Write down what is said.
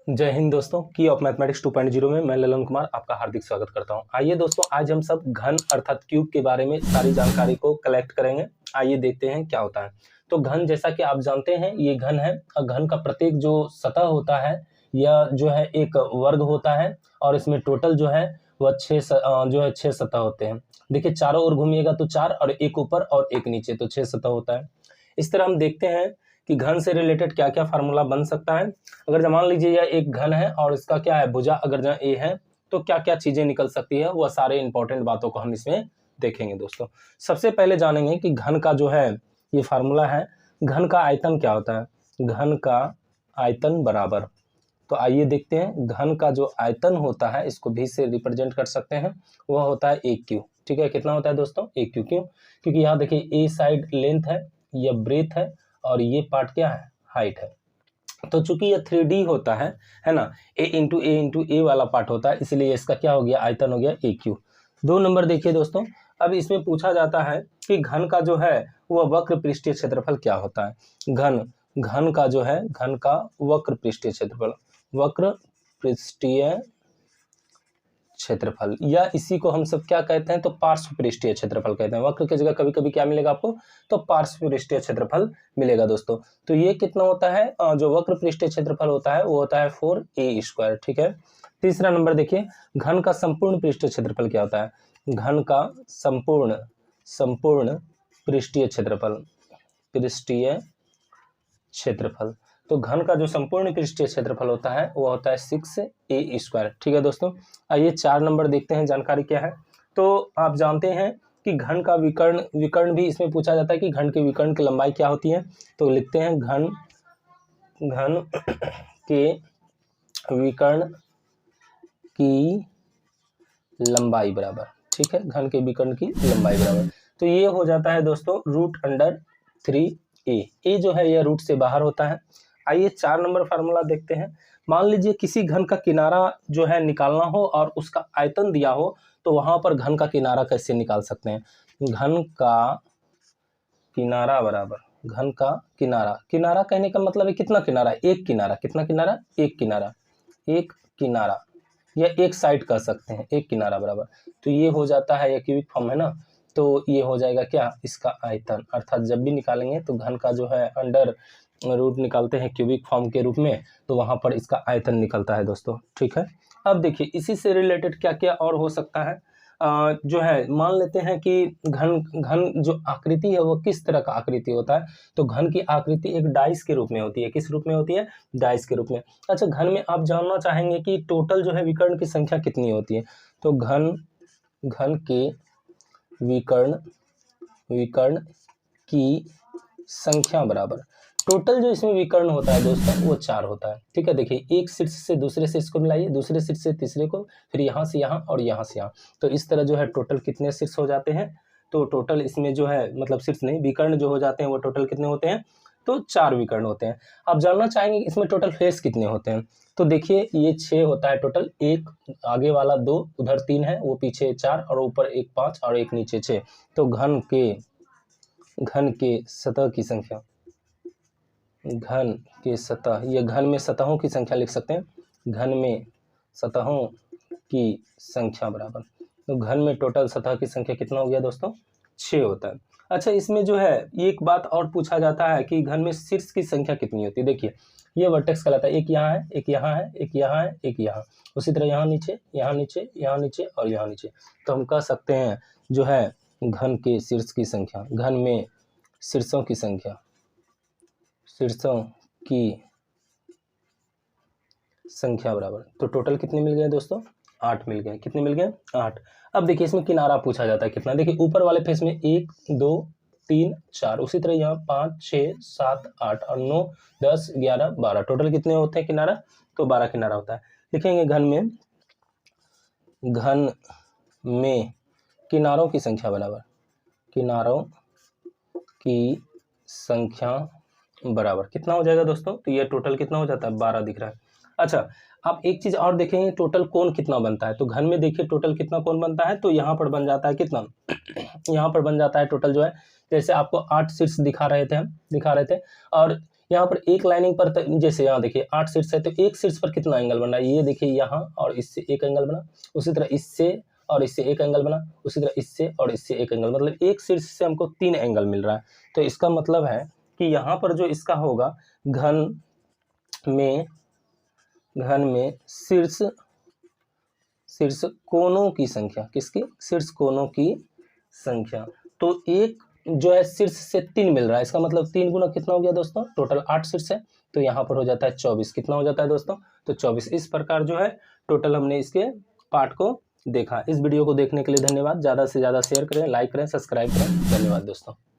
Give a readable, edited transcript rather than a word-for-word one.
जय हिंद दोस्तों, की ऑफ मैथमेटिक्स 2.0 में मैं ललन कुमार आपका हार्दिक स्वागत करता हूं। आइए दोस्तों, आज हम सब घन अर्थात क्यूब के बारे में सारी जानकारी को कलेक्ट करेंगे। आइए देखते हैं क्या होता है। तो घन, जैसा कि आप जानते हैं, ये घन है और घन का प्रत्येक जो सतह होता है यह जो है एक वर्ग होता है और इसमें टोटल जो है वह छह सतह होते हैं। देखिए, चारों ओर घूमिएगा तो 4 और एक ऊपर और एक नीचे, तो 6 सतह होता है। इस तरह हम देखते हैं कि घन से रिलेटेड क्या क्या फार्मूला बन सकता है। अगर मान लीजिए यह एक घन है और इसका क्या है, भुजा अगर जहाँ ए है तो क्या क्या चीजें निकल सकती है, वह सारे इंपॉर्टेंट बातों को हम इसमें देखेंगे दोस्तों। सबसे पहले जानेंगे कि घन का जो है ये फार्मूला है, घन का आयतन क्या होता है। घन का आयतन बराबर, तो आइए देखते हैं। घन का जो आयतन होता है इसको भी से रिप्रेजेंट कर सकते हैं, वह होता है ए क्यू। ठीक है, कितना होता है दोस्तों, ए क्यू। क्यों? क्योंकि यहाँ देखिए ए साइड लेंथ है, यह ब्रेथ है और ये पार्ट क्या है, हाइट है। तो चूंकि ये 3D होता है ना, ए इंटू ए वाला पार्ट होता है, इसलिए इसका क्या हो गया, आयतन हो गया ए क्यू। 2 नंबर देखिए दोस्तों, अब इसमें पूछा जाता है कि घन का जो है वह वक्र पृष्ठीय क्षेत्रफल क्या होता है। घन का जो है, घन का वक्र पृष्ठीय क्षेत्रफल, वक्र पृष्ठीय क्षेत्रफल, या इसी को हम सब क्या कहते हैं, तो पार्श्व पृष्ठीय क्षेत्रफल कहते हैं। वक्र की जगह कभी कभी क्या मिलेगा आपको, तो पार्श्व पृष्ठीय क्षेत्रफल मिलेगा दोस्तों। तो ये कितना होता है, जो वक्र पृष्ठीय क्षेत्रफल होता है वो होता है 4a²। ठीक है। तीसरा नंबर देखिए, घन का संपूर्ण पृष्ठीय क्षेत्रफल क्या होता है। घन का संपूर्ण पृष्ठीय क्षेत्रफल, तो घन का जो संपूर्ण पृष्ठीय क्षेत्रफल होता है वो होता है 6a²। ठीक है दोस्तों। आइए 4 नंबर देखते हैं, जानकारी क्या है। तो आप जानते हैं कि घन का विकर्ण भी इसमें पूछा जाता है कि घन के विकर्ण की लंबाई क्या होती है। तो लिखते हैं घन के विकर्ण की लंबाई बराबर। ठीक है, घन के विकर्ण की लंबाई बराबर, तो ये हो जाता है दोस्तों √3a। ए जो है यह रूट से बाहर होता है। आइए 4 नंबर फार्मूला देखते हैं। मान लीजिए किसी घन का किनारा जो है निकालना हो और उसका आयतन दिया हो, तो वहां पर घन का किनारा कैसे निकाल सकते हैं। घन का किनारा बराबर, घन का किनारा कहने का मतलब है कितना किनारा, एक किनारा। कितना किनारा, एक किनारा, या एक साइड कह सकते हैं, एक किनारा बराबर। तो ये हो जाता है, ये क्यूबिक फॉर्म है ना, तो ये हो जाएगा क्या, इसका आयतन। अर्थात जब भी निकालेंगे तो घन का जो है अंडर रूट निकालते हैं क्यूबिक फॉर्म के रूप में, तो वहां पर इसका आयतन निकलता है दोस्तों। ठीक है। अब देखिए इसी से रिलेटेड क्या क्या और हो सकता है। जो है मान लेते हैं कि घन जो आकृति है वो किस तरह का आकृति होता है। तो घन की आकृति एक डाइस के रूप में होती है। किस रूप में होती है, डाइस के रूप में। अच्छा, घन में आप जानना चाहेंगे कि टोटल जो है विकर्ण की संख्या कितनी होती है। तो घन के विकर्ण की संख्या बराबर, टोटल जो इसमें विकर्ण होता है दोस्तों वो 4 होता है। ठीक है, देखिए एक शीर्ष से दूसरे शीर्ष को मिलाइए, दूसरे शीर्ष से तीसरे को, फिर यहाँ से यहाँ और यहाँ से यहाँ, तो इस तरह जो है टोटल कितने शीर्ष हो जाते हैं। तो टोटल इसमें जो है, मतलब शीर्ष नहीं, विकर्ण जो हो जाते हैं वो टोटल कितने होते हैं, तो 4 विकर्ण होते हैं। आप जानना चाहेंगे कि इसमें टोटल फेस कितने होते हैं। तो देखिए ये 6 होता है टोटल, एक आगे वाला 2, उधर 3 है, वो पीछे 4 और ऊपर एक 5 और एक नीचे 6। तो घन के सतह की संख्या, घन के सतह, ये घन में सतहों की संख्या लिख सकते हैं, घन में सतहों की संख्या बराबर। तो घन में टोटल सतह की संख्या कितना हो गया दोस्तों, 6 होता है। अच्छा, इसमें जो है एक बात और पूछा जाता है कि घन में शीर्ष की संख्या कितनी होती है। देखिए ये वर्टेक्स कहलाता है, एक यहाँ है, एक यहाँ है, एक यहाँ है, एक यहाँ, उसी तरह यहाँ नीचे, यहाँ नीचे, यहाँ नीचे और यहाँ नीचे। तो हम कह सकते हैं जो है घन के शीर्ष की संख्या, घन में शीर्षों की संख्या, शीर्षों की संख्या बराबर। तो टोटल कितने मिल गए दोस्तों, 8 मिल गए। कितने मिल गए, 8। अब देखिए इसमें किनारा पूछा जाता है कितना। देखिए ऊपर वाले फेस में 1 2 3 4, उसी तरह यहाँ 5 6 7 8 और 9 10 11 12, टोटल कितने होते हैं किनारा, तो 12 किनारा होता है। लिखेंगे घन में किनारों की संख्या बराबर, किनारों की संख्या बराबर कितना हो जाएगा दोस्तों, तो ये टोटल कितना हो जाता है, 12 दिख रहा है। अच्छा, आप एक चीज और देखेंगे, टोटल कोण कितना बनता है। तो घन में देखिए टोटल कितना कोण बनता है, तो यहाँ पर बन जाता है कितना, यहाँ पर बन जाता है टोटल जो है, जैसे आपको 8 शीर्ष दिखा रहे थे और यहाँ पर एक लाइनिंग पर जैसे यहाँ देखिए 8 शीट्स है, तो एक शीट्स पर कितना एंगल बन रहा है, ये देखिए यहाँ और इससे एक एंगल बना, उसी तरह इससे और इससे एक एंगल बना, उसी तरह इससे और इससे एक एंगल, मतलब एक शीर्ष से हमको 3 एंगल मिल रहा है। तो इसका मतलब है कि यहाँ पर जो इसका होगा घन में शीर्ष कोणों की संख्या, किसकी, शीर्ष कोणों की संख्या। तो एक जो है शीर्ष से 3 मिल रहा है, इसका मतलब 3 गुना कितना हो गया दोस्तों, टोटल 8 शीर्ष है, तो यहाँ पर हो जाता है 24। कितना हो जाता है दोस्तों, तो 24। इस प्रकार जो है टोटल हमने इसके पार्ट को देखा। इस वीडियो को देखने के लिए धन्यवाद। ज़्यादा से ज़्यादा शेयर करें, लाइक करें, सब्सक्राइब करें। धन्यवाद दोस्तों।